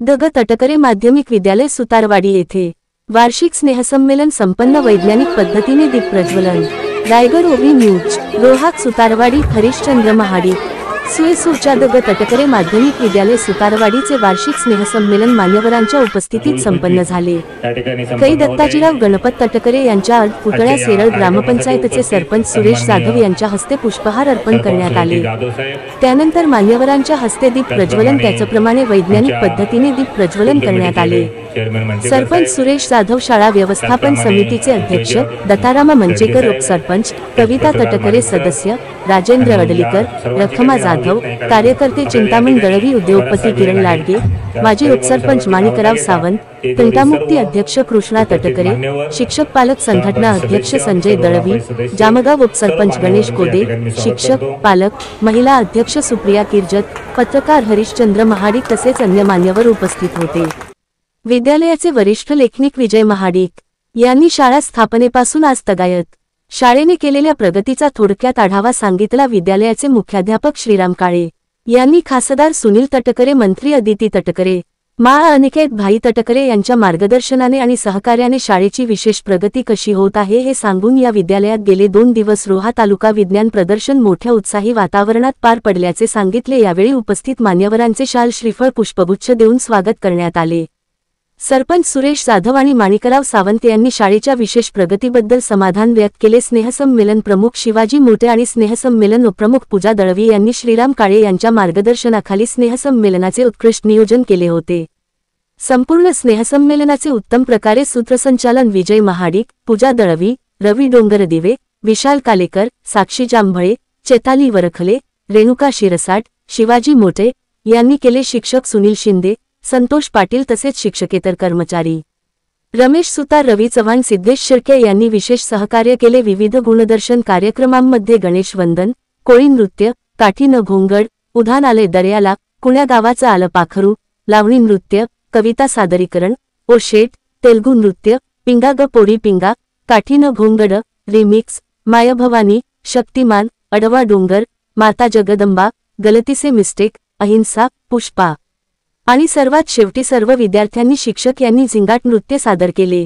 The ग तटकरे माध्यमिक विद्यालय सुतारवाडी येथे वार्षिक स्नेहसंमेलन संपन्न। वैज्ञानिक पद्धतीने दीप प्रज्वलन। रायगड ओवी न्यूज। रोहाक सुतारवाडी। हरिश्चंद्र महाडिक। सुएसूरच्या द ग तटकरे माध्यमिक विद्यालय सुतारवाडीचे वार्षिक स्नेहसंमेलन मान्यवरांच्या उपस्थितीत संपन्न झाले। कै दत्ताजीराव गणपत तटकरे यांच्या पुतळ्या सेरळ ग्रामपंचायतचे सरपंच सुरेश जाधव यांच्या हस्ते पुष्पहार अर्पण करण्यात आले। त्यानंतर मान्यवरांच्या हस्ते दीप प्रज्वलन त्याचप्रमाणे वैज्ञानिक पद्धतीने दीप प्रज्वलन करण्यात आले। सरपंच सुरेश जाधव, शाळा व्यवस्थापन समितीचे अध्यक्ष दत्ताराम मंचेकर, उपसरपंच कविता तटकरे, सदस्य राजेंद्र अडलीकर, रखमा जाधव, कार्यकर्ते चिंतामण दळवी, उद्योगपती किरण लाडगे, माजी उपसरपंच माणिकराव सावंत, तंटामुक्ती अध्यक्ष कृष्णा तटकरे, शिक्षक पालक संघटना अध्यक्ष संजय दळवी, जामगाव उपसरपंच गणेश कोदे, शिक्षक पालक महिला अध्यक्ष सुप्रिया किर्जत, पत्रकार हरिश्चंद्र महाडिक तसेच अन्य मान्यवर उपस्थित होते। विद्यालयाचे वरिष्ठ लेखनिक विजय महाडिक यांनी शाळा स्थापनेपासून आज तगायत शाळेने केलेल्या प्रगतीचा थोडक्यात आढावा सांगितला। विद्यालयाचे मुख्याध्यापक श्रीराम काळे यांनी खासदार सुनील तटकरे, मंत्री अदिती तटकरे, मा अनिकेत भाई तटकरे यांच्या मार्गदर्शनाने आणि सहकार्याने शाळेची विशेष प्रगती कशी होत आहे हे सांगून या विद्यालयात गेले 2 दिवस रोहा तालुका विज्ञान प्रदर्शन मोठ्या उत्साही वातावरणात पार पडल्याचे सांगितले। यावेळी उपस्थित मान्यवरांचे शाल, श्रीफळ, पुष्पगुच्छ देऊन स्वागत करण्यात आले। सरपंच सुरेश जाधव आणि माणिकराव सावंत यांनी शाळेच्या विशेष प्रगतीबद्दल समाधान व्यक्त केले। स्नेहसंमेलन प्रमुख शिवाजी मोटे आणि स्नेहसंमेलन उपप्रमुख पूजा दळवी यांनी श्रीराम काळे यांच्या मार्गदर्शनाखाली स्नेहसंमेलनाचे उत्कृष्ट नियोजन केले होते। संपूर्ण स्नेहसंमेलनाचे उत्तम प्रकारे सूत्रसंचालन विजय महाडिक, पूजा दळवी, रवी डोंगरदिवे, विशाल कालेकर, साक्षी जांभळे, चेताली वरखले, रेणुका शिरसाट, शिवाजी मोटे यांनी केले। शिक्षक सुनील शिंदे, संतोष पाटील तसेच शिक्षकेतर कर्मचारी रमेश सुतार, रवी चव्हाण, सिद्धेश शिर्के यांनी विशेष सहकार्य केले। विविध गुणदर्शन कार्यक्रमांमध्ये गणेश वंदन, कोळी नृत्य, काठीनं घोंगड, उधाण आले दर्याला, कुण्या गावाचं आलं पाखरू, लावणी नृत्य, कविता सादरीकरण, ओशेट, तेलगू नृत्य, पिंगा ग पोडी पिंगा, काठीनं घोंगड, रिमिक्स, मायाभवानी, शक्तिमान, अडवा डोंगर, माता जगदंबा, गलतीसे मिस्टेक, अहिंसा, पुष्पा आणि सर्वात शेवटी सर्व विद्यार्थ्यांनी, शिक्षक यांनी झिंगाट नृत्य सादर केले।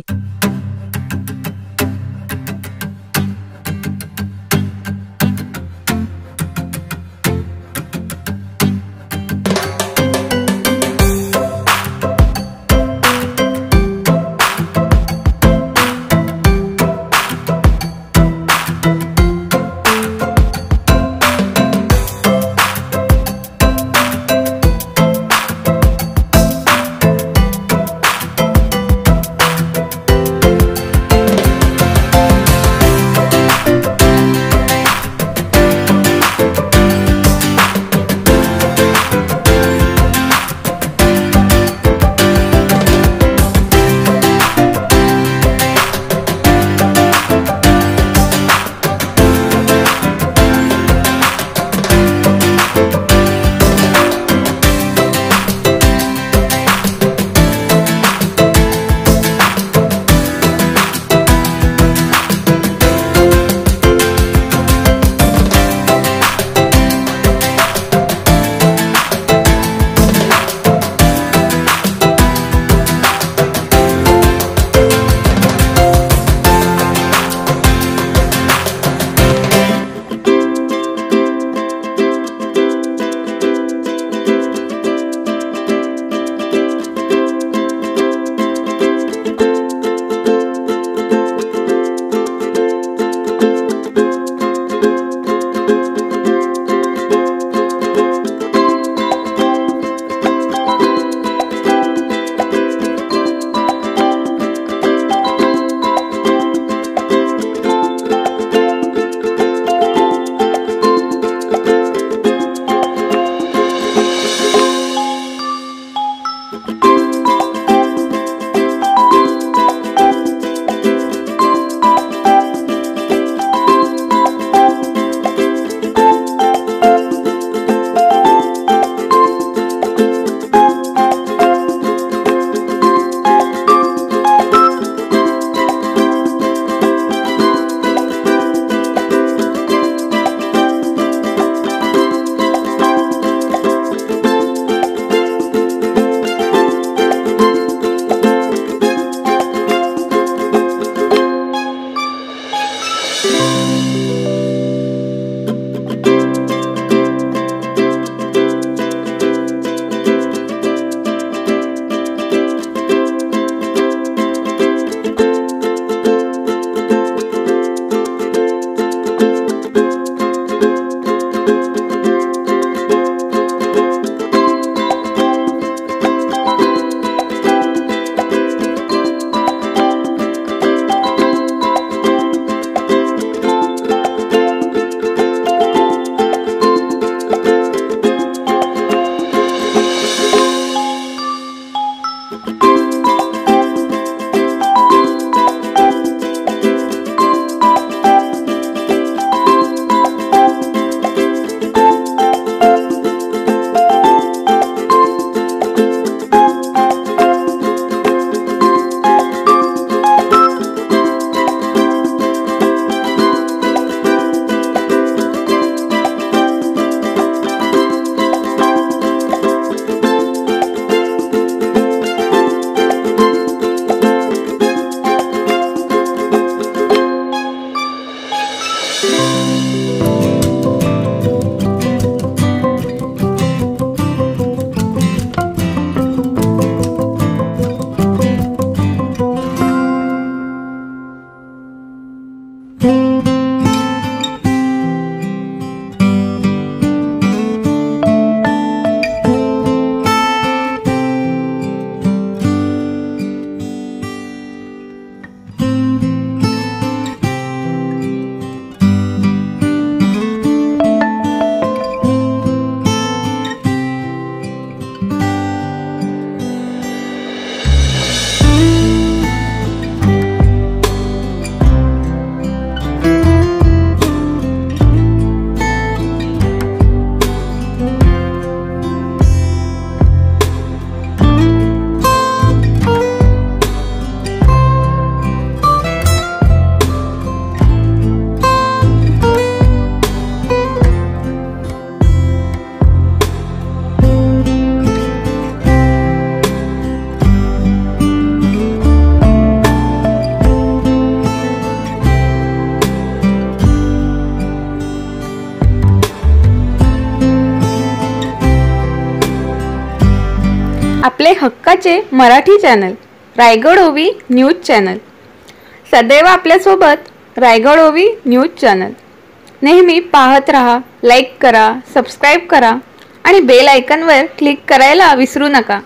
आपले हक्काचे मराठी चॅनल रायगड ओवी न्यूज चॅनल। सदैव आपल्यासोबत रायगड ओवी न्यूज चॅनल। नेहमी पाहत रहा, लाईक करा, सबस्क्राईब करा आणि बेल आयकॉनवर क्लिक करायला विसरू नका।